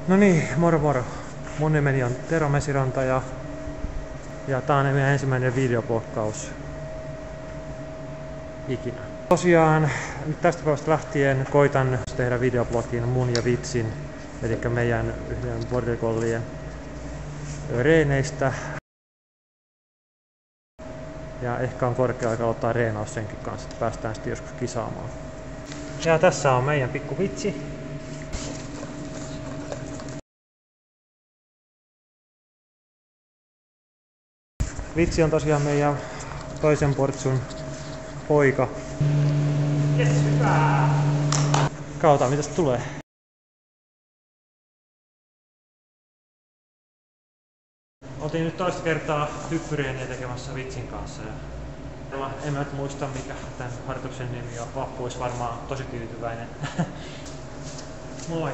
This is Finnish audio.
No niin, moro moro. Mun nimeni on Tero Mesiranta ja tää on meidän ensimmäinen videobloggaus ikinä. Tosiaan nyt tästä päivästä lähtien koitan tehdä videoblogin mun ja Vitsin, eli meidän yhden border collien reeneistä. Ja ehkä on korkea aika aloittaa reenaus senkin kanssa, että päästään sitten joskus kisaamaan. Ja tässä on meidän pikku Vitsi. Vitsi on tosiaan meidän toisen portsun poika. Jes, hyvä! Katsotaan mitä se tulee. Oltiin nyt toista kertaa hyppyreeniä tekemässä Vitsin kanssa. En mä nyt muista mikä tämän harjoituksen nimi on. Vappu olisi varmaan tosi tyytyväinen. Moi!